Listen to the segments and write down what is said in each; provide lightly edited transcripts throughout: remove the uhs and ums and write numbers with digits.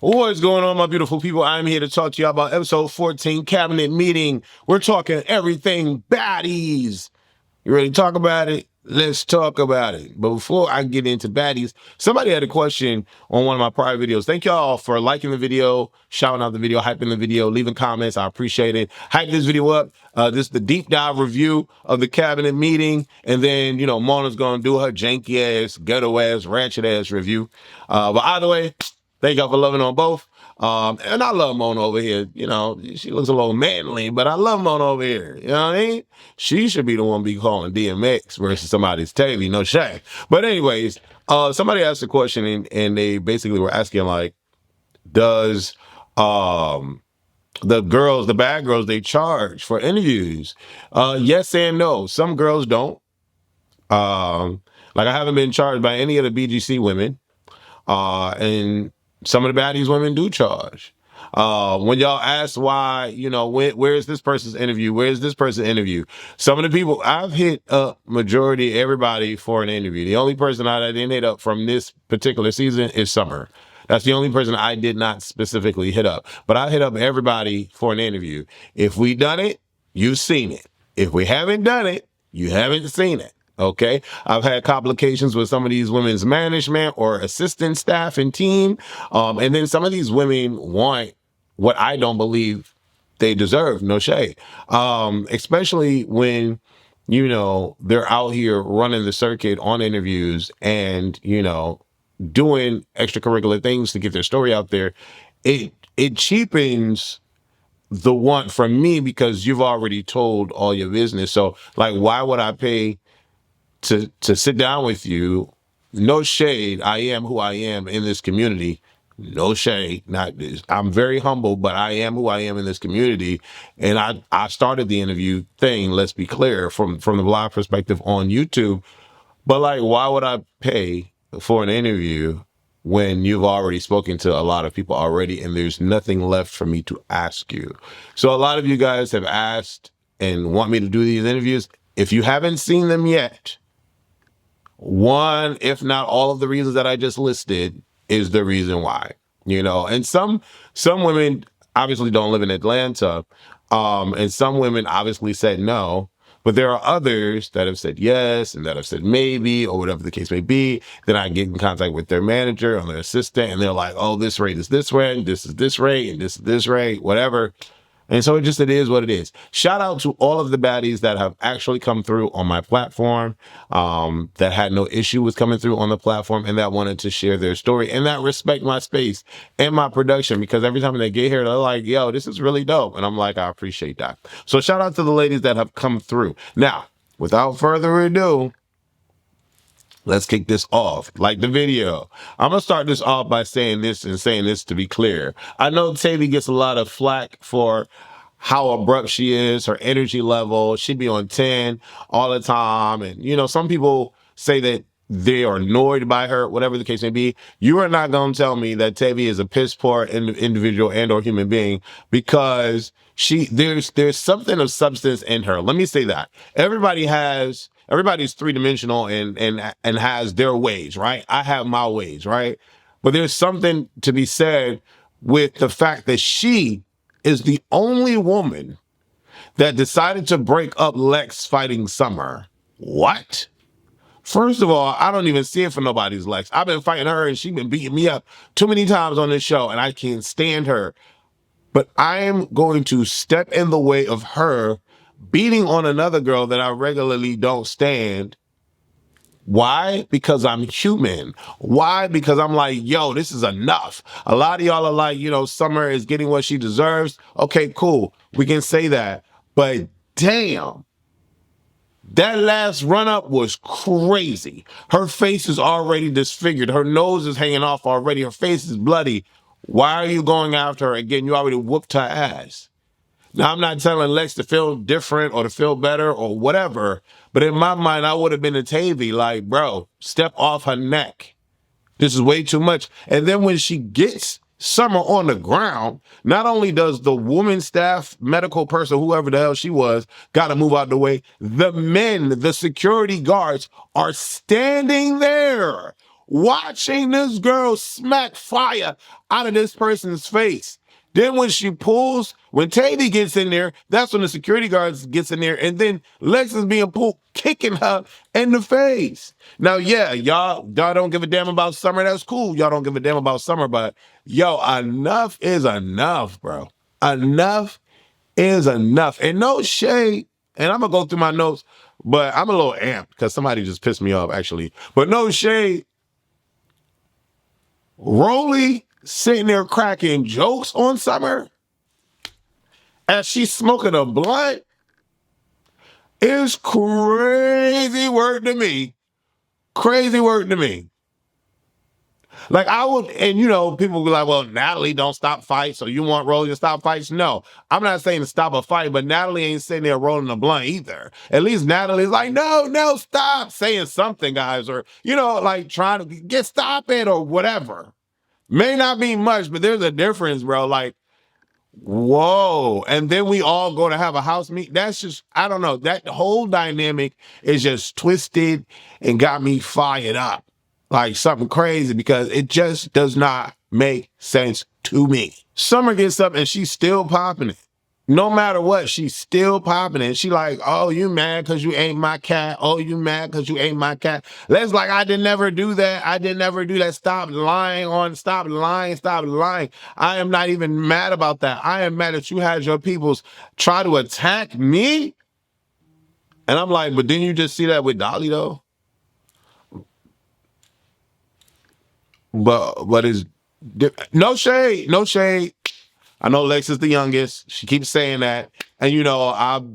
What's going on, my beautiful people? I'm here to talk to you about episode 14, cabinet meeting. We're talking everything baddies. You ready to talk about it? Let's talk about it. But before I get into baddies, somebody had a question on one of my prior videos. Thank y'all for liking the video, shouting out the video, hyping the video, leaving comments. I appreciate it. Hype this video up. This is the deep dive review of the cabinet meeting. And then, you know, Mona's going to do her janky ass, ghetto ass, ratchet ass review. But either way, thank y'all for loving on both. And I love Mona over here. You know, she looks a little manly, but I love Mona over here. You know what I mean? She should be the one be calling DMX versus somebody's tavi, no shame. But anyways, somebody asked a question and they basically were asking like, does the bad girls, they charge for interviews? Yes and no. Some girls don't. Like I haven't been charged by any of the BGC women. And some of the baddies women do charge. When y'all ask why, you know, where is this person's interview? Where is this person's interview? Some of the people, I've hit up majority everybody for an interview. The only person I didn't hit up from this particular season is Summer. That's the only person I did not specifically hit up. But I hit up everybody for an interview. If we done it, you've seen it. If we haven't done it, you haven't seen it. Okay, I've had complications with some of these women's management or assistant staff and team. And then some of these women want what I don't believe they deserve. No shade. Especially when, you know, they're out here running the circuit on interviews and, you know, doing extracurricular things to get their story out there. It cheapens the want from me because you've already told all your business. So like, why would I pay to sit down with you? No shade. I am who I am in this community. No shade. I'm very humble, but I am who I am in this community. And I started the interview thing, let's be clear, from the blog perspective on YouTube. But like, why would I pay for an interview when you've already spoken to a lot of people already and there's nothing left for me to ask you? So a lot of you guys have asked and want me to do these interviews. If you haven't seen them yet, one, if not all of the reasons that I just listed is the reason why, you know. And some women obviously don't live in Atlanta, and some women obviously said no, but there are others that have said yes and that have said maybe or whatever the case may be. Then I get in contact with their manager or their assistant and they're like, oh, this rate is this rate, this is this rate, and this is this rate, whatever. And so it is what it is. Shout out to all of the baddies that have actually come through on my platform, that had no issue with coming through on the platform and that wanted to share their story and that respect my space and my production, because every time they get here, they're like, yo, this is really dope. And I'm like, I appreciate that. So shout out to the ladies that have come through. Now, without further ado, let's kick this off. Like the video, I'm going to start this off by saying this to be clear. I know Tavi gets a lot of flack for how abrupt she is, her energy level. She'd be on 10 all the time. And, you know, some people say that they are annoyed by her, whatever the case may be. You are not going to tell me that Tavi is a piss poor individual and or human being, because there's something of substance in her. Let me say that. Everybody's three-dimensional and has their ways, right? I have my ways, right? But there's something to be said with the fact that she is the only woman that decided to break up Lex fighting Summer. What? First of all, I don't even see it for nobody's Lex. I've been fighting her and she's been beating me up too many times on this show and I can't stand her. But I am going to step in the way of her beating on another girl that I regularly don't stand. Why? Because I'm human. Why? Because I'm like, yo, this is enough. A lot of y'all are like, you know, Summer is getting what she deserves. Okay, cool. We can say that. But damn, that last run-up was crazy. Her face is already disfigured. Her nose is hanging off already. Her face is bloody. Why are you going after her again? You already whooped her ass. Now, I'm not telling Lex to feel different or to feel better or whatever, but in my mind, I would have been a Tavi, like, bro, step off her neck. This is way too much. And then when she gets Summer on the ground, not only does the woman staff, medical person, whoever the hell she was, got to move out the way, the men, the security guards are standing there watching this girl smack fire out of this person's face. Then when she pulls, when Tavi gets in there, that's when the security guards gets in there, and then Lex is being pulled, kicking her in the face. Now, yeah, y'all don't give a damn about Summer. That's cool. Y'all don't give a damn about Summer, but yo, enough is enough, bro. Enough is enough. And no shade, and I'm gonna go through my notes, but I'm a little amped because somebody just pissed me off, actually. But no shade. Rollie sitting there cracking jokes on Summer as she's smoking a blunt is crazy work to me. Crazy work to me. Like I would, and you know, people be like, well, Natalie don't stop fights, so you want Rollie to stop fights? No, I'm not saying to stop a fight, but Natalie ain't sitting there rolling a blunt either. At least Natalie's like, no, stop saying something, guys, or, you know, like trying to stop it or whatever. May not be much, but there's a difference, bro. Like, whoa. And then we all go to have a house meet. That's just, I don't know. That whole dynamic is just twisted and got me fired up. Like something crazy because it just does not make sense to me. Summer gets up and she's still popping it. No matter what, she's still popping it. She like, oh, you mad because you ain't my cat. Oh, you mad because you ain't my cat. Let's like, I did never do that. I did never do that. Stop lying. Stop lying. I am not even mad about that. I am mad that you had your peoples try to attack me. And I'm like, but didn't you just see that with Dolly though? But it's no shade. I know Lex is the youngest. She keeps saying that. And you know,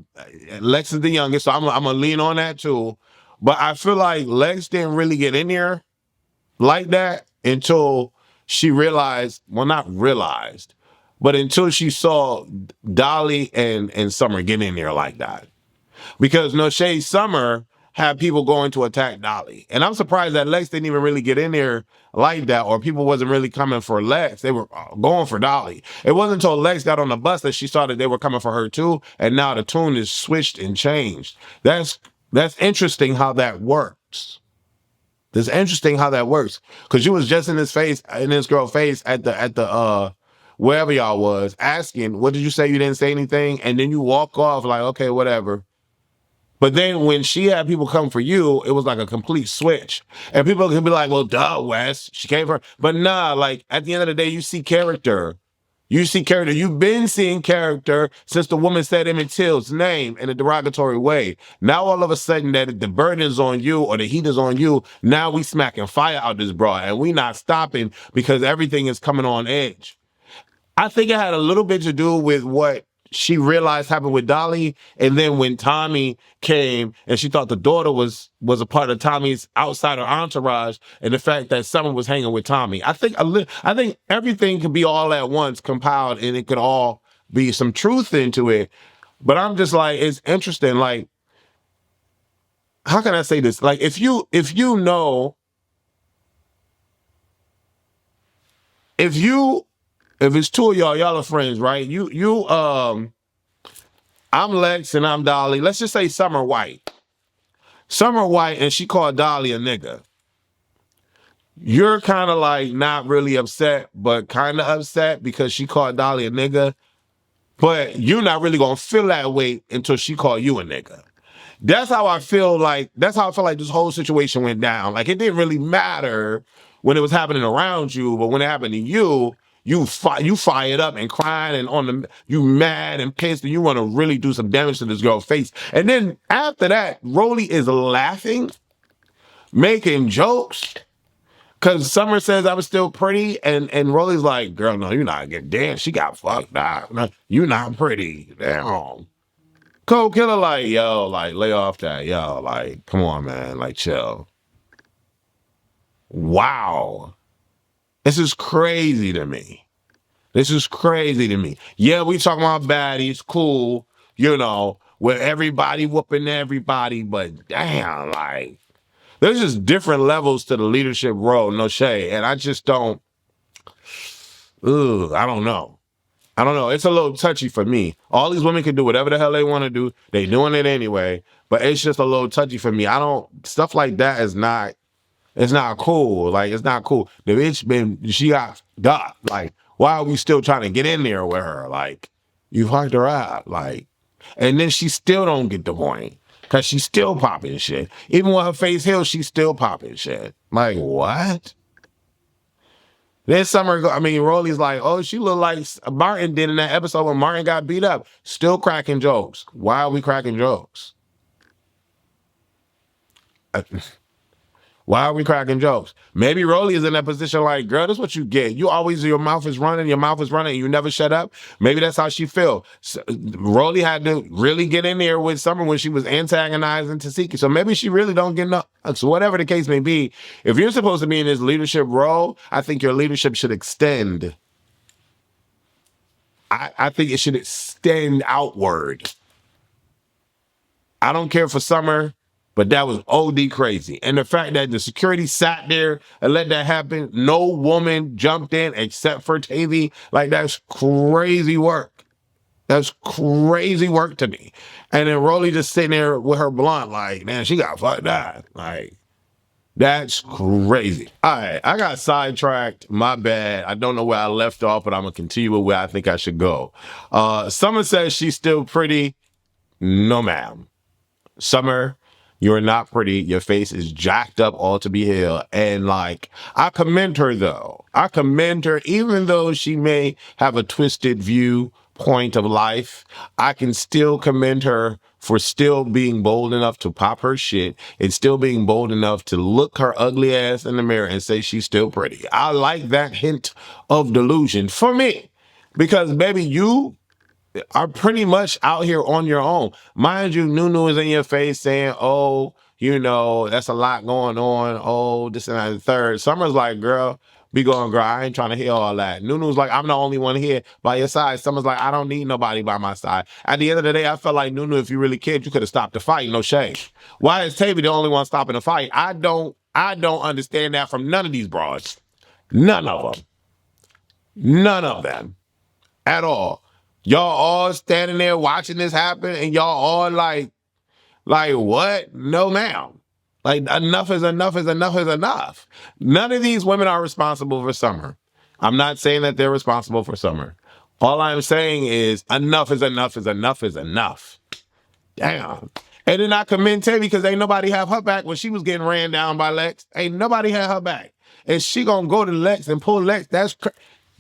Lex is the youngest, so I'm gonna lean on that too. But I feel like Lex didn't really get in there like that until she realized, well, not realized, but until she saw Dolly and Summer get in there like that. Because no shade, Summer had people going to attack Dolly. And I'm surprised that Lex didn't even really get in there like that, or people wasn't really coming for Lex. They were going for Dolly. It wasn't until Lex got on the bus that she saw that they were coming for her too, and now the tune is switched and changed. That's interesting how that works. It's interesting how that works. Because you was just in this girl's face at the wherever y'all was, asking, what did you say? You didn't say anything? And then you walk off like, okay, whatever. But then when she had people come for you, it was like a complete switch. And people can be like, well, duh, Wes, she came for, but nah, like at the end of the day, you see character. You see character. You've been seeing character since the woman said Emmett Till's name in a derogatory way. Now all of a sudden that the burden is on you or the heat is on you, now we smacking fire out this broad and we not stopping because everything is coming on edge. I think it had a little bit to do with what she realized happened with Dolly, and then when Tommie came and she thought the daughter was a part of Tommie's outsider entourage, and the fact that someone was hanging with Tommie. I think everything can be all at once compiled, and it could all be some truth into it. But I'm just like, it's interesting. Like, how can I say this? Like, if it's two of y'all are friends, right? I'm Lex and I'm Dolly. Let's just say Summer White. Summer White, and she called Dolly a nigga. You're kind of like not really upset, but kind of upset because she called Dolly a nigga. But you're not really gonna feel that way until she called you a nigga. That's how I feel like this whole situation went down. Like it didn't really matter when it was happening around you, but when it happened to you, you fired up and crying and you mad and pissed and you want to really do some damage to this girl's face. And then after that, Rollie is laughing, making jokes, because Summer says I was still pretty, and Rollie's like, girl, no, you're not getting damn. She got fucked up. No, you're not pretty. Damn. Koldkilla like, yo, like, lay off that. Yo, like, come on, man. Like, chill. Wow. This is crazy to me. Yeah, we talking about baddies, cool, you know, with everybody whooping everybody, but damn, like, there's just different levels to the leadership role, no shade. And I just don't, I don't know. It's a little touchy for me. All these women can do whatever the hell they want to do. They doing it anyway, but it's just a little touchy for me. Stuff like that is not It's not cool. Like, it's not cool. The bitch she got ducked. Like, why are we still trying to get in there with her? Like, you fucked her up. Like, and then she still don't get the point. Cause she's still popping shit. Even with her face healed, she's still popping shit. Like, what? Then Rollie's like, oh, she look like Martin did in that episode when Martin got beat up. Still cracking jokes. Why are we cracking jokes? Why are we cracking jokes? Maybe Rollie is in that position like, girl, that's what you get. You always, your mouth is running, and you never shut up. Maybe that's how she feel. So, Rollie had to really get in there with Summer when she was antagonizing tesehki. So maybe she really don't get enough. So whatever the case may be, if you're supposed to be in this leadership role, I think your leadership should extend. I think it should extend outward. I don't care for Summer, but that was OD crazy. And the fact that the security sat there and let that happen, no woman jumped in except for Tavi, like that's crazy work. That's crazy work to me. And then Rollie just sitting there with her blunt, like, man, she got fucked up. Like, that's crazy. All right, I got sidetracked. My bad. I don't know where I left off, but I'm going to continue with where I think I should go. Summer says she's still pretty. No, ma'am. Summer, you're not pretty. Your face is jacked up all to be healed. And like, I commend her though. I commend her, even though she may have a twisted viewpoint of life. I can still commend her for still being bold enough to pop her shit and still being bold enough to look her ugly ass in the mirror and say she's still pretty. I like that hint of delusion for me because baby, you are pretty much out here on your own. Mind you, Nunu is in your face saying, oh, you know, that's a lot going on. Oh, this and that and the third. Summer's like, girl, be going, girl. I ain't trying to hear all that. Nunu's like, I'm the only one here by your side. Summer's like, I don't need nobody by my side. At the end of the day, I felt like Nunu, if you really cared, you could have stopped the fight. No shame. Why is Tavi the only one stopping the fight? I don't understand that from none of these broads. None of them. None of them. At all. Y'all all standing there watching this happen and y'all all like what? No, ma'am. Like enough is enough is enough is enough. None of these women are responsible for Summer. I'm not saying that they're responsible for Summer. All I'm saying is enough is enough is enough is enough. Damn. And then I commend Tavi because ain't nobody have her back when she was getting ran down by Lex. Ain't nobody had her back. And she gonna go to Lex and pull Lex.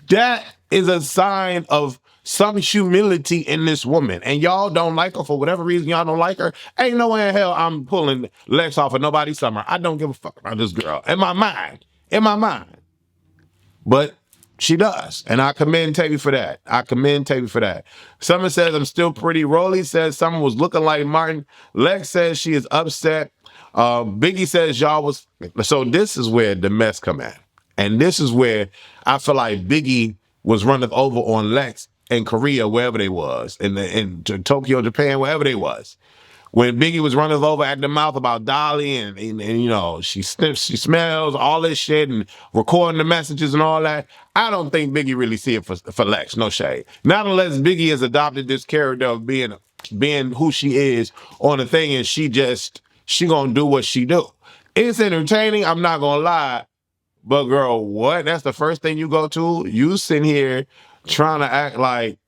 That is a sign of some humility in this woman. And y'all don't like her for whatever reason. Y'all don't like her. Ain't no way in hell I'm pulling Lex off of nobody's Summer. I don't give a fuck about this girl. In my mind. But she does. And I commend Tavi for that. Summer says, I'm still pretty. Rollie says Summer was looking like Martin. Lex says she is upset. Biggie says y'all was... So this is where the mess come at. And this is where I feel like Biggie was running over on Lex in Korea, wherever they was, in Tokyo, Japan, wherever they was. When Biggie was running over at the mouth about Dolly and you know, she sniffs, she smells, all this shit and recording the messages and all that, I don't think Biggie really see it for Lex, no shade. Not unless Biggie has adopted this character of being who she is on the thing and she gonna do what she do. It's entertaining, I'm not gonna lie. But girl, what? That's the first thing you go to? You sitting here trying to act like,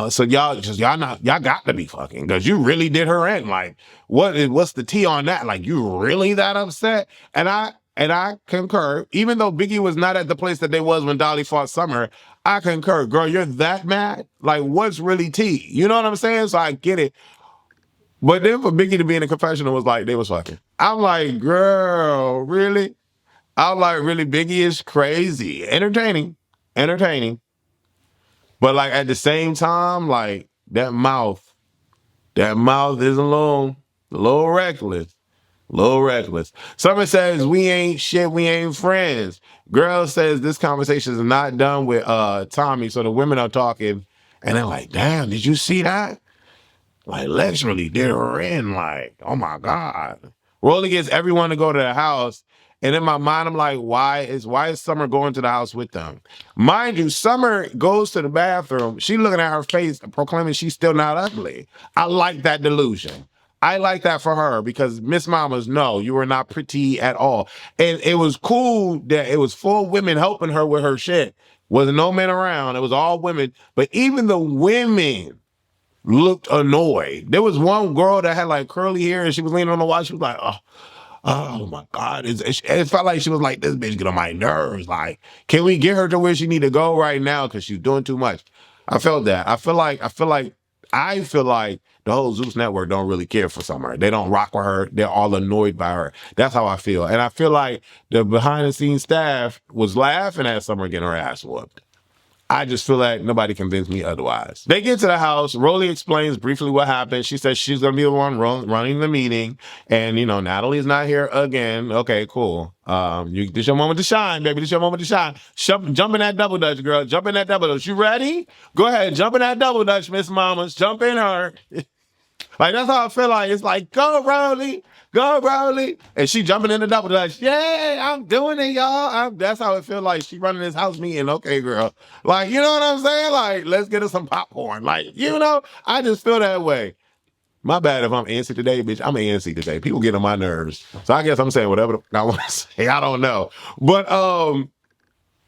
so y'all got to be fucking, because you really did her in. Like, what's the tea on that? Like, you really that upset? And I concur, even though Biggie was not at the place that they was when Dolly fought Summer, I concur. Girl, you're that mad? Like, what's really tea? You know what I'm saying? So I get it. But then for Biggie to be in the confessional was like, they was fucking. I'm like, girl, really? I'm like, really, Biggie is crazy. Entertaining. But like at the same time, like that mouth is a little reckless. Summer says, we ain't shit, we ain't friends. Girl says this conversation is not done with Tommie. So the women are talking and they're like, damn, did you see that? Like Lex really did her in, like, oh my God. Rollie gets everyone to go to the house. And in my mind, I'm like, why is Summer going to the house with them? Mind you, Summer goes to the bathroom. She looking at her face, proclaiming she's still not ugly. I like that delusion. I like that for her because Miss Mamas, no, you were not pretty at all. And it was cool that it was full women helping her with her shit. Wasn't no men around. It was all women. But even the women looked annoyed. There was one girl that had like curly hair and she was leaning on the wall. She was like, oh my God. It felt like she was like, this bitch get on my nerves. Like, can we get her to where she need to go right now? Because she's doing too much. I felt that. I feel like the whole Zeus network don't really care for Summer. They don't rock with her. They're all annoyed by her. That's how I feel. And I feel like the behind the scenes staff was laughing at Summer getting her ass whooped. I just feel like nobody convinced me otherwise. They get to the house. Rollie explains briefly what happened. She says she's going to be the one running the meeting. And, you know, Natalie's not here again. Okay, cool. This your moment to shine, baby. This your moment to shine. Jump in that double dutch, girl. Jump in that double dutch. You ready? Go ahead. Jump in that double dutch, Miss Mamas. Jump in her. Like, that's how I feel like. It's like, go, Rollie. Go, Rollie. And she jumping in the double dutch. Yeah, I'm doing it, y'all. That's how it feel like. She running this house meeting. Okay, girl. Like, you know what I'm saying? Like, let's get her some popcorn. Like, you know, I just feel that way. My bad if I'm antsy today, bitch. I'm antsy today. People get on my nerves. So I guess I'm saying whatever I want to say. I don't know. But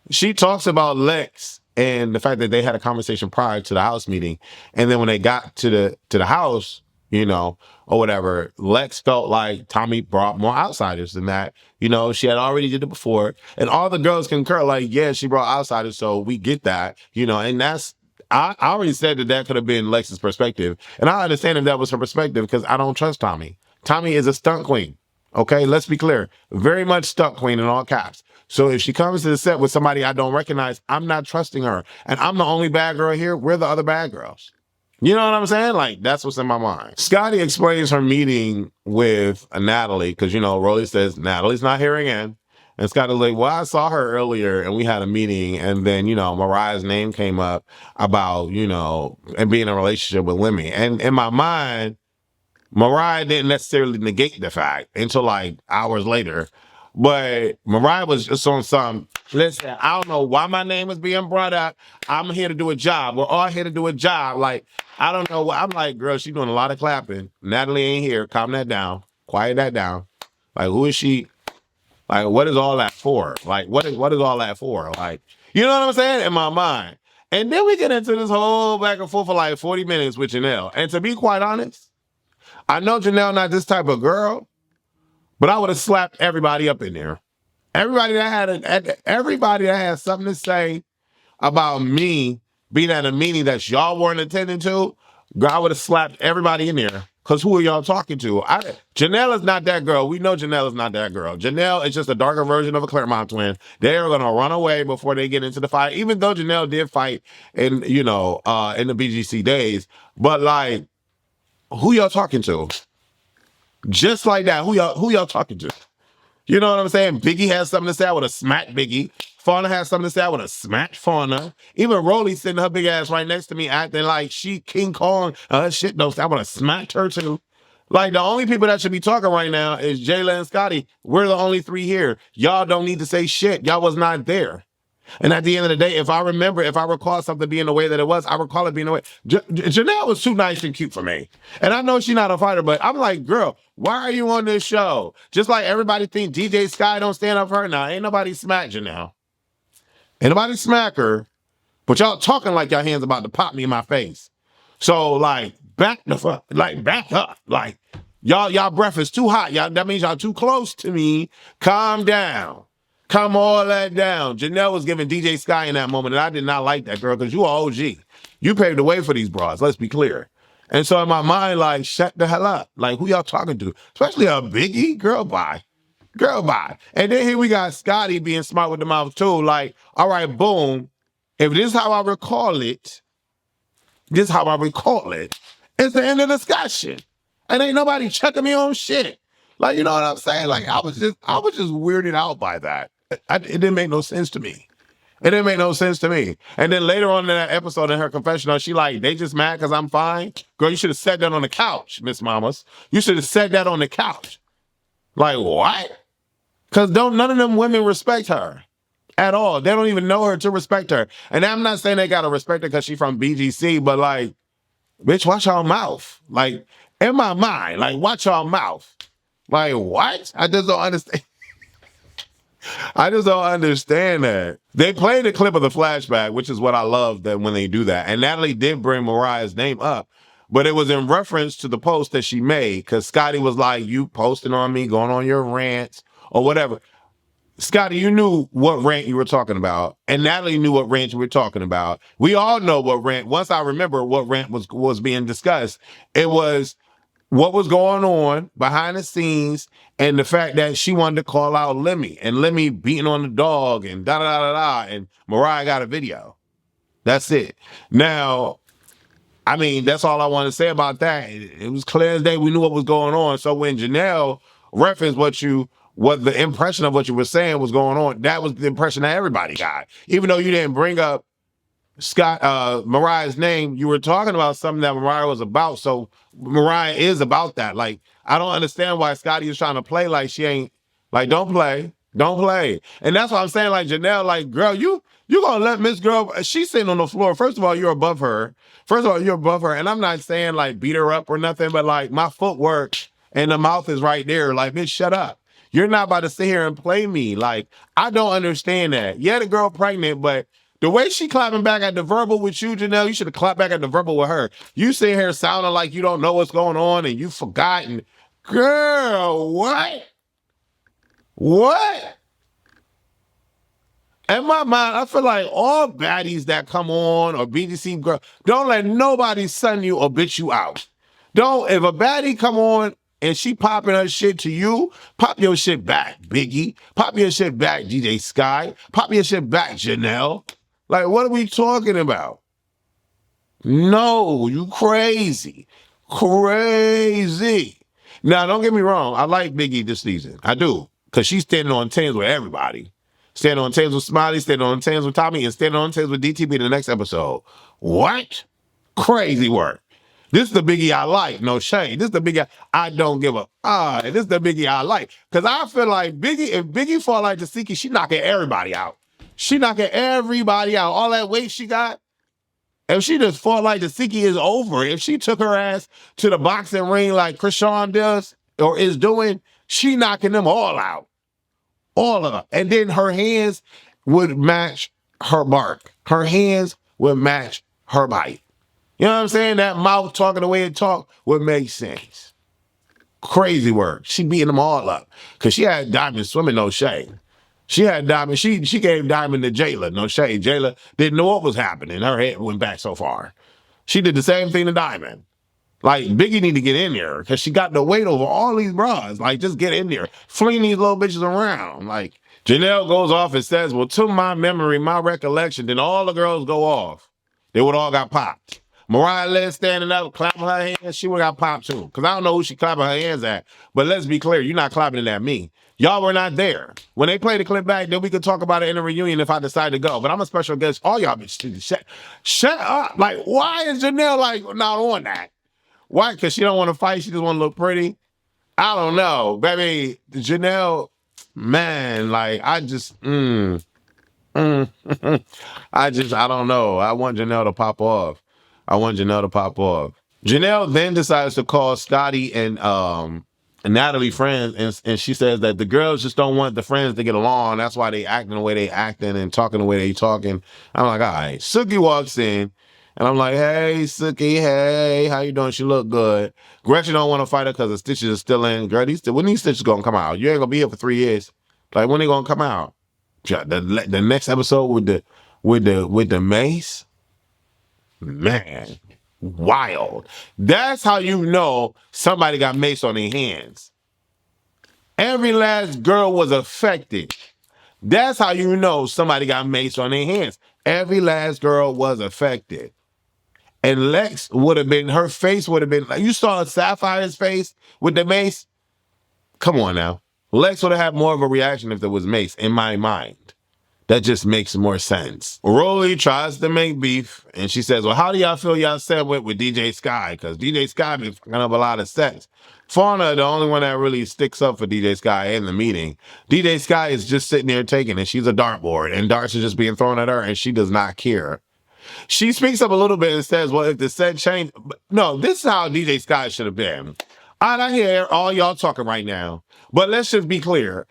she talks about Lex and the fact that they had a conversation prior to the house meeting. And then when they got to the house, you know, or whatever, Lex felt like Tommie brought more outsiders than that. You know, she had already did it before. And all the girls concur, like, yeah, she brought outsiders, so we get that, you know, and that's, I already said that could have been Lex's perspective. And I understand if that was her perspective because I don't trust Tommie. Tommie is a stunt queen. Okay, let's be clear. Very much stunt queen in all caps. So if she comes to the set with somebody I don't recognize, I'm not trusting her. And I'm the only bad girl here. We're the other bad girls. You know what I'm saying? Like, that's what's in my mind. SCOTTY explains her meeting with Natalie, because, you know, Rollie says, Natalie's not here again. And SCOTTY's like, well, I saw her earlier and we had a meeting. And then, you know, Mariah's name came up about, you know, and being in a relationship with Lemmy. And in my mind, Mariah didn't necessarily negate the fact until like hours later. But Mariah was just on some, listen, I don't know why my name is being brought up. I'm here to do a job. We're all here to do a job. Like, I don't know. I'm like, girl, she's doing a lot of clapping. Natalie ain't here. Calm that down. Quiet that down. Like, who is she? Like, what is all that for? Like, what is all that for? Like, you know what I'm saying? In my mind. And then we get into this whole back and forth for like 40 minutes with Janelle. And to be quite honest, I know Janelle not this type of girl, but I would have slapped everybody up in there. Everybody that had something to say about me being at a meeting that y'all weren't attending to, I would have slapped everybody in there. Because who are y'all talking to? Janelle is not that girl. We know Janelle is not that girl. Janelle is just a darker version of a Claremont twin. They are going to run away before they get into the fight, even though Janelle did fight in, you know, in the BGC days. But, like, who y'all talking to? Just like that, who y'all talking to? You know what I'm saying? Biggie has something to say. I would have smacked Biggie. Fauna has something to say. I would have smacked Fauna. Even Rollie sitting her big ass right next to me acting like she King Kong. Shit, no, I would have smacked her too. Like, the only people that should be talking right now is Jayla and Scotty. We're the only three here. Y'all don't need to say shit. Y'all was not there. And at the end of the day, if I recall something being the way that it was, I recall it being the way. Janelle was too nice and cute for me. And I know she's not a fighter, but I'm like, girl, why are you on this show? Just like everybody think djsky don't stand up for her. Now, ain't nobody smack Janelle. Ain't nobody smack her, but y'all talking like y'all hands about to pop me in my face. So, like, back up. Like, y'all breath is too hot. That means y'all too close to me. Calm down. Calm all that down. Janelle was giving djsky in that moment, and I did not like that, girl, because you are OG. You paved the way for these bras, let's be clear. And so in my mind, like, shut the hell up. Like, who y'all talking to? Especially a Biggie? Girl, bye. Girl, bye. And then here we got SCOTTY being smart with the mouth, too. Like, all right, boom. If this is how I recall it, it's the end of the discussion. And ain't nobody checking me on shit. Like, you know what I'm saying? Like, I was just weirded out by that. It didn't make no sense to me. It didn't make no sense to me. And then later on in that episode in her confessional, she like, they just mad because I'm fine? Girl, you should have said that on the couch, Miss Mamas. You should have said that on the couch. Like, what? Because none of them women respect her at all. They don't even know her to respect her. And I'm not saying they got to respect her because she's from BGC, but like, bitch, watch your mouth. Like, In my mind, like, watch your mouth. Like, what? I just don't understand. I just don't understand that. They played a clip of the flashback, which is what I love that when they do that. And Natalie did bring Mariah's name up, but it was in reference to the post that she made because Scotty was like, you posting on me, going on your rants or whatever. Scotty, you knew what rant you were talking about, and Natalie knew what rant you were talking about. We all know what rant. Once I remember what rant was being discussed, it was what was going on behind the scenes and the fact that she wanted to call out Lemmy and Lemmy beating on the dog and da da da da da, and Mariah got a video. That's it. Now, I mean, that's all I want to say about that. It was clear as day. We knew what was going on. So when Janelle referenced what the impression of what you were saying was going on, that was the impression that everybody got. Even though you didn't bring up Mariah's name, you were talking about something that Mariah was about. So Mariah is about that. Like, I don't understand why Scotty is trying to play like she ain't, like, don't play. Don't play. And that's what I'm saying, like, Janelle, like, girl, you gonna let Miss Girl, she's sitting on the floor. First of all, you're above her. And I'm not saying, like, beat her up or nothing, but, like, my footwork and the mouth is right there. Like, bitch, shut up. You're not about to sit here and play me. Like, I don't understand that. Yeah, the girl pregnant, but the way she clapping back at the verbal with you, Janelle, you should have clapped back at the verbal with her. You sitting here sounding like you don't know what's going on and you forgotten. Girl, what? What? In my mind, I feel like all baddies that come on or BGC girl, don't let nobody sun you or bitch you out. If a baddie come on and she popping her shit to you, pop your shit back, Biggie. Pop your shit back, djsky. Pop your shit back, Janelle. Like, what are we talking about? No, you crazy. Crazy. Now, don't get me wrong. I like Biggie this season. I do. Because she's standing on tens with everybody. Standing on tens with Smiley, standing on tens with Tommie, and standing on tens with DTB in the next episode. What? Crazy work. This is the Biggie I like. No shade. This is the Biggie I don't give a. This is the Biggie I like. Because I feel like if Biggie fall like tesehki, she knocking everybody out. She knocking everybody out. All that weight she got, if she just fought like tesehki, is over. If she took her ass to the boxing ring like chrisean does or is doing, she knocking them all out. All of them. And then her hands would match her bark. Her hands would match her bite. You know what I'm saying? That mouth talking the way it talk would make sense. Crazy work. She beating them all up. Because she had Diamond swimming, no shade. She had Diamond. She gave Diamond to Jayla, no shade. Jayla didn't know what was happening. Her head went back so far. She did the same thing to Diamond. Like, Biggie need to get in there because she got the weight over all these bras. Like, just get in there. Fling these little bitches around. Like, Janelle goes off and says, well, to my memory, my recollection, then all the girls go off. They would all got popped. Mariahlynn standing up, clapping her hands, she would have got popped too. Because I don't know who she clapping her hands at. But let's be clear, you're not clapping it at me. Y'all were not there. When they play the clip back, then we could talk about it in a reunion if I decide to go. But I'm a special guest. All y'all bitches, shut up. Like, why is Janelle, like, not on that? Why? Because she don't want to fight. She just want to look pretty. I don't know. Baby, Janelle, man, like, I don't know. I don't know. I want Janelle to pop off. Janelle then decides to call Scotty and Natalie friends, and she says that the girls just don't want the friends to get along. That's why they acting the way they acting and talking the way they talking. I'm like, all right. Suki walks in. And I'm like, hey, Suki, hey, how you doing? She look good. Gretchen don't want to fight her because the stitches are still in. Girl, when these stitches going to come out? You ain't going to be here for 3 years. Like, when they going to come out? The next episode with the mace? Man, wild. That's how you know somebody got mace on their hands. Every last girl was affected. That's how you know somebody got mace on their hands. Every last girl was affected. And Lex would have been, her face would have been, like, you saw Sapphire's face with the mace? Come on now. Lex would have had more of a reaction if there was mace, in my mind. That just makes more sense. Rollie tries to make beef, and she says, well, how do y'all feel y'all set with djsky? Because djsky been fucking up a lot of sets. Fauna, the only one that really sticks up for djsky in the meeting. djsky is just sitting there taking it. She's a dartboard, and darts are just being thrown at her, and she does not care. She speaks up a little bit and says, well, if the set change, no, this is how DJ Sky should have been. I hear all y'all talking right now, but let's just be clear.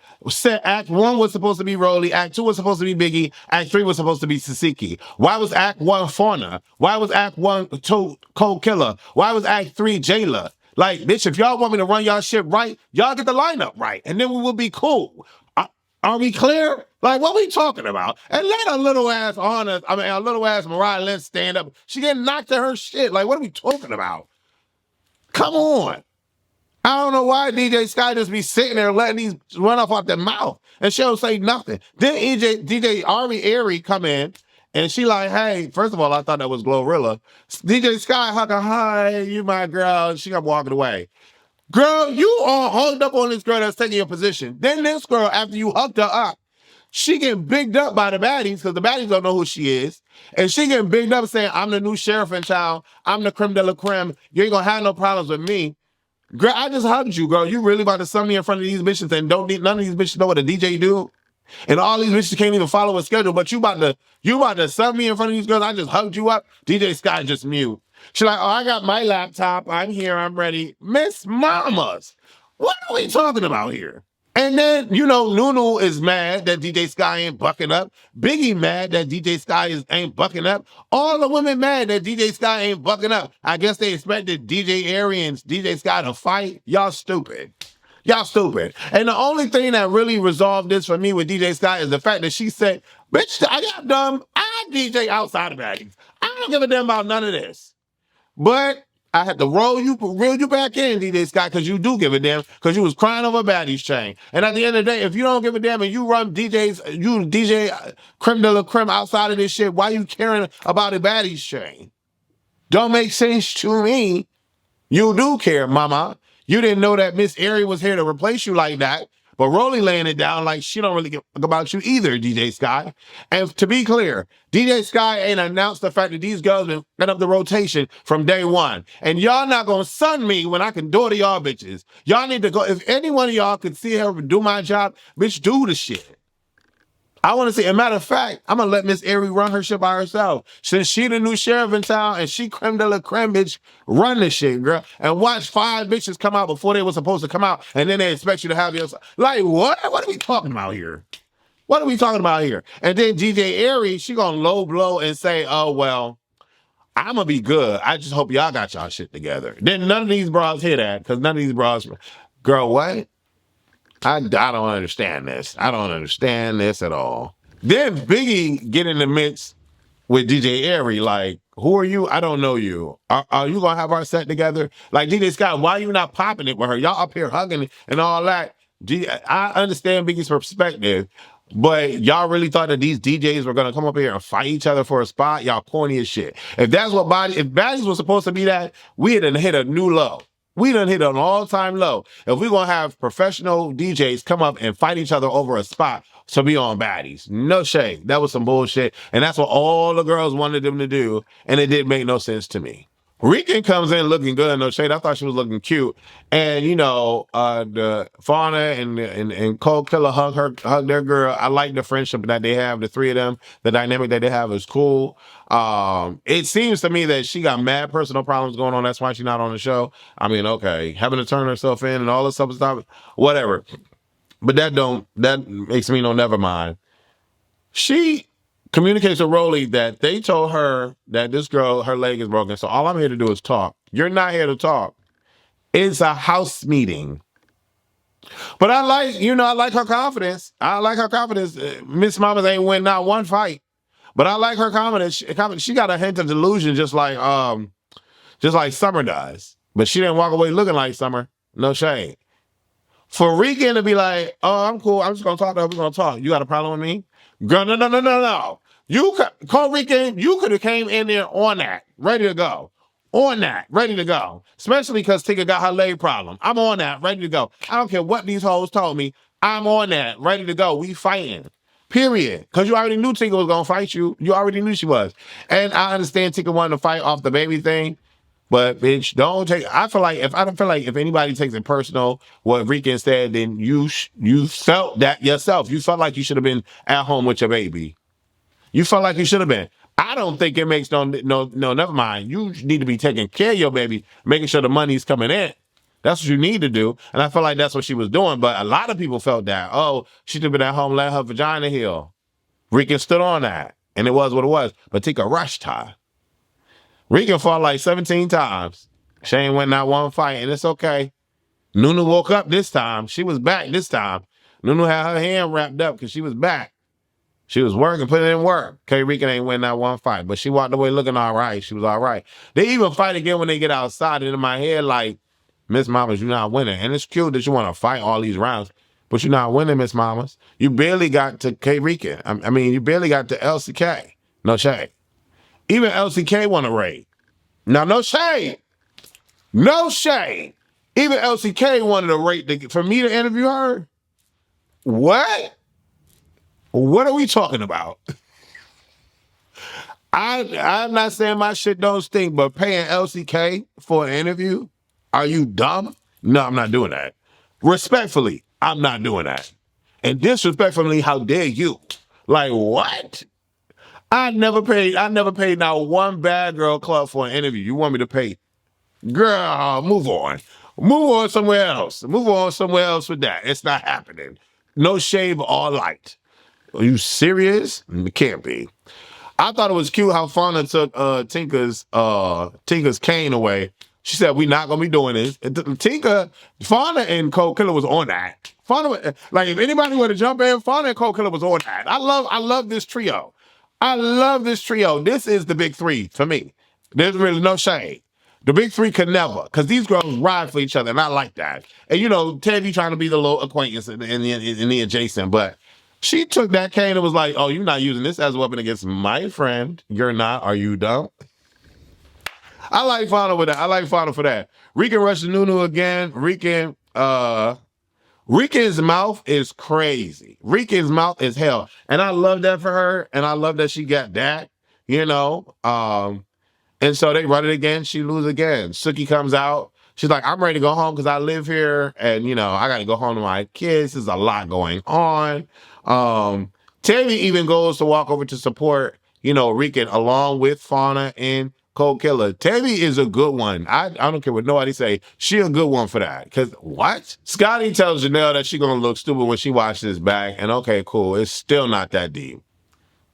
Act 1 was supposed to be Rollie, Act 2 was supposed to be Biggie, Act 3 was supposed to be Tesehki. Why was Act 1 Fauna? Why was Act 1 koldkilla? Why was Act 3 Jayla? Like, bitch, if y'all want me to run y'all shit right, y'all get the lineup right, and then we will be cool. Are we clear? Like, what we talking about? And let a little ass Ahna, a little ass mariahlynn stand up. She getting knocked to her shit. Like, what are we talking about? Come on. I don't know why DJ Sky just be sitting there letting these run off their mouth and she don't say nothing. Then DJ Ari come in and she like, hey, first of all, I thought that was Glorilla. DJ Sky hug her, hi, you my girl. She got walking away. Girl, you all hugged up on this girl that's taking your position. Then this girl, after you hugged her up, she getting bigged up by the baddies because the baddies don't know who she is. And she getting bigged up saying, I'm the new sheriff in town. I'm the creme de la creme. You ain't gonna have no problems with me. Girl, I just hugged you, girl. You really about to sum me in front of these bitches and none of these bitches know what a DJ do? And all these bitches can't even follow a schedule, but you about to sum me in front of these girls. I just hugged you up. DJ Sky just mute. She's like, oh, I got my laptop. I'm here. I'm ready. Miss Mamas, what are we talking about here? And then, you know, Nunu is mad that DJ Sky ain't bucking up. Biggie mad that DJ Sky ain't bucking up. All the women mad that DJ Sky ain't bucking up. I guess they expected DJ Ari and DJ Sky to fight. Y'all stupid. Y'all stupid. And the only thing that really resolved this for me with DJ Sky is the fact that she said, bitch, I got dumb. I DJ outside of baddies. I don't give a damn about none of this. But I had to reel you back in, DJ Sky, because you do give a damn, because you was crying over baddies chain. And at the end of the day, if you don't give a damn and you run you DJ creme de la creme outside of this shit, why you caring about a baddies chain? Don't make sense to me. You do care, mama. You didn't know that Miss Ari was here to replace you like that. But Rollie laying it down like she don't really give a fuck about you either, DJ Sky. And to be clear, DJ Sky ain't announced the fact that these girls been set up the rotation from day one. And y'all not gonna sun me when I can do it to y'all bitches. Y'all need to go. If any one of y'all could see her do my job, bitch, do the shit. I want to see, as a matter of fact, I'm going to let Miss Ari run her shit by herself. Since she the new sheriff in town and she creme de la creme, bitch, run this shit, girl. And watch 5 bitches come out before they were supposed to come out. And then they expect you to have your... Like, what? What are we talking about here? What are we talking about here? And then DJ Ari, she going to low blow and say, oh, well, I'm going to be good. I just hope y'all got y'all shit together. Then none of these bras hear that because none of these bras... Girl, what? I don't understand this. I don't understand this at all. Then Biggie get in the mix with DJ Ari. Like, who are you? I don't know you. Are you going to have our set together? Like, DJ Scott, why are you not popping it with her? Y'all up here hugging and all that. I understand Biggie's perspective, but y'all really thought that these DJs were going to come up here and fight each other for a spot? Y'all corny as shit. If that's what if Baddies was supposed to be that, we had hit a new low. We done hit an all-time low. If we're going to have professional DJs come up and fight each other over a spot to be on Baddies, no shade. That was some bullshit. And that's what all the girls wanted them to do. And it didn't make no sense to me. Rican comes in looking good, no shade. I thought she was looking cute. And, you know, the Fauna and koldkilla hug their girl. I like the friendship that they have, the three of them. The dynamic that they have is cool. It seems to me that she got mad personal problems going on. That's why she's not on the show. I mean, okay, having to turn herself in and all this stuff, whatever. But that makes me no never mind. She communicates with Rollie that they told her that this girl, her leg is broken. So all I'm here to do is talk. You're not here to talk. It's a house meeting. But I like her confidence. I like her confidence. Miss Mamas ain't win not one fight. But I like her confidence. She got a hint of delusion just like Summer does. But she didn't walk away looking like Summer. No shade. For Rican to be like, oh, I'm cool. I'm just going to talk to her. We're going to talk. You got a problem with me? Girl, no. You call Rican. You could have came in there on that, ready to go. On that, ready to go. Especially because Tica got her leg problem. I'm on that, ready to go. I don't care what these hoes told me. I'm on that, ready to go. We fighting. Period. Because you already knew Tica was going to fight you. You already knew she was. And I understand Tica wanted to fight off the baby thing. But bitch, don't take. I feel like if anybody takes it personal, what Rican said, then you felt that yourself. You felt like you should have been at home with your baby. You felt like you should have been. I don't think it makes no, never mind. You need to be taking care of your baby, making sure the money's coming in. That's what you need to do. And I feel like that's what she was doing. But a lot of people felt that, oh, she should have been at home, let her vagina heal. Rican stood on that. And it was what it was. But Tica rushed her. Rican fought like 17 times. She ain't win that one fight, and it's okay. Nunu woke up this time. She was back this time. Nunu had her hand wrapped up because she was back. She was working, putting in work. K. Rican ain't win that one fight, but she walked away looking all right. She was all right. They even fight again when they get outside, and in my head, like, Miss Mamas, you're not winning. And it's cute that you want to fight all these rounds, but you're not winning, Miss Mamas. You barely got to K. Rican. I mean, you barely got to LCK. No shade. Even LCK won a raid. Now, no shade. No shade. Even LCK wanted a rate for me to interview her. What? What are we talking about? I'm not saying my shit don't stink, but paying LCK for an interview? Are you dumb? No, I'm not doing that. Respectfully, I'm not doing that. And disrespectfully, how dare you? Like, what? I never paid now one bad girl club for an interview. You want me to pay? Girl, move on. Move on somewhere else. Move on somewhere else with that. It's not happening. No shave or light. Are you serious? It can't be. I thought it was cute how Fauna took Tinka's cane away. She said, we're not going to be doing this. Tica, Fauna and koldkilla was on that. Fauna, like, if anybody were to jump in, Fauna and koldkilla was on that. I love this trio. I love this trio. This is the big three for me. There's really no shade. The big three could never, because these girls ride for each other, and I like that. And, you know, Tavi trying to be the little acquaintance in the adjacent, but she took that cane and was like, oh, you're not using this as a weapon against my friend. You're not. Are you dumb? I like Fauna with that. I like Fauna for that. Rican rushed Nunu again. Rican's mouth is crazy. Rican's mouth is hell. And I love that for her. And I love that she got that, you know. And so they run it again. She loses again. Suki comes out. She's like, I'm ready to go home because I live here. And, you know, I got to go home to my kids. There's a lot going on. Tavi even goes to walk over to support, you know, Rican along with Fauna and koldkilla. Tavi is a good one. I don't care what nobody say. She a good one for that. Because what? SCOTTY tells Janelle that she's going to look stupid when she watches this back. And okay, cool. It's still not that deep.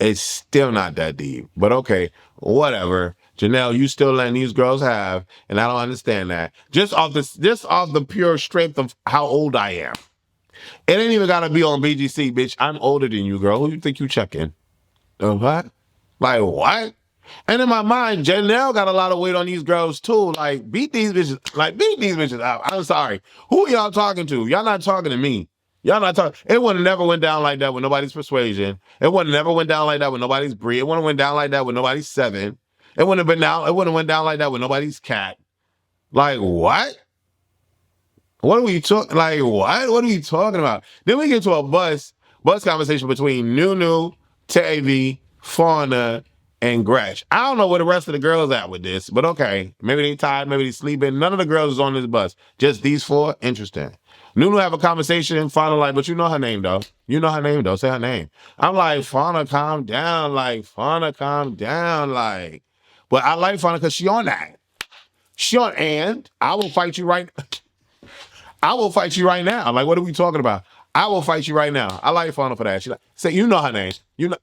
It's still not that deep. But okay, whatever. Janelle, you still letting these girls have, and I don't understand that. Just off the pure strength of how old I am. It ain't even gotta be on BGC, bitch. I'm older than you, girl. Who you think you checking? What? Like what? And in my mind, Janelle got a lot of weight on these girls too. Like beat these bitches out. I'm sorry. Who y'all talking to? Y'all not talking to me. Y'all not talking. It would have never went down like that with nobody's persuasion. It would have never went down like that with nobody's breed. It wouldn't have went down like that with nobody's seven. It wouldn't have went down like that with nobody's cat. Like what? What are we talking? Like what? What are we talking about? Then we get to a bus conversation between Nunu, Tavi, Fauna, and Gretch. I don't know where the rest of the girls at with this, but okay. Maybe they tired, maybe they sleeping. None of the girls is on this bus. Just these four. Interesting. Nunu have a conversation. Fauna like, but you know her name though. You know her name though. Say her name. I'm like, Fauna, calm down. Like, Fauna, calm down. Like, but I like Fauna because she on that. She on, and I will fight you right. I will fight you right now. Like, what are we talking about? I will fight you right now. I like Fauna for that. She like, say, you know her name. You know.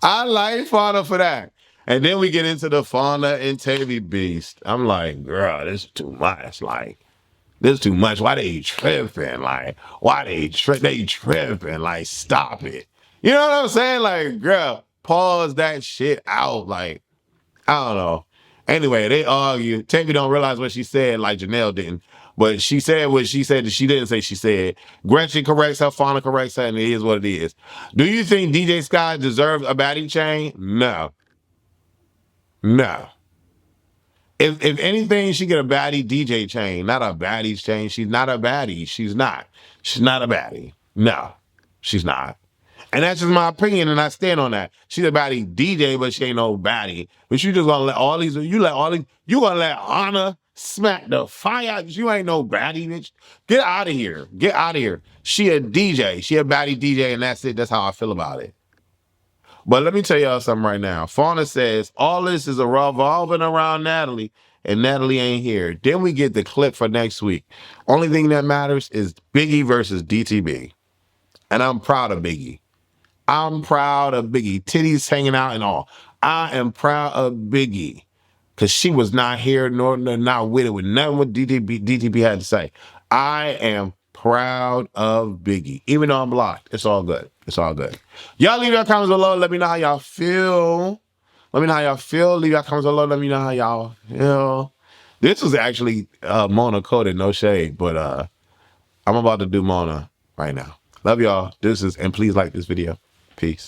I like Fauna for that. And then we get into the Fauna and Tavi beast. I'm like, girl, this is too much. Like, this is too much. Why they tripping? Like, why they tripping? Like, stop it. You know what I'm saying? Like, girl, pause that shit out. Like, I don't know. Anyway, they argue. Tavi don't realize what she said, like Janelle didn't. But she said what she said that she didn't say she said. Gretchen corrects her, Fauna corrects her, and it is what it is. Do you think djsky deserves a baddie chain? No. No. If anything, she get a baddie DJ chain, not a baddie chain. She's not a baddie. She's not. She's not a baddie. No, she's not. And that's just my opinion, and I stand on that. She's a baddie DJ, but she ain't no baddie. But you just gonna let you gonna let Ahna smack the fire out. You ain't no baddie, bitch. Get out of here. Get out of here. She a DJ. She a baddie DJ, and that's it. That's how I feel about it. But let me tell y'all something right now. Fauna says, all this is revolving around Natalie, and Natalie ain't here. Then we get the clip for next week. Only thing that matters is Biggie versus DTB. And I'm proud of Biggie. I'm proud of Biggie. Titties hanging out and all. I am proud of Biggie. Because she was not here, nor not with it, with nothing what DTB had to say. I am proud of Biggie. Even though I'm blocked, it's all good. It's all good. Y'all leave your comments below. Let me know how y'all feel. Let me know how y'all feel. Leave your comments below. Let me know how y'all feel. This was actually Mona coded, no shade. But I'm about to do Mona right now. Love y'all. And please like this video. Peace.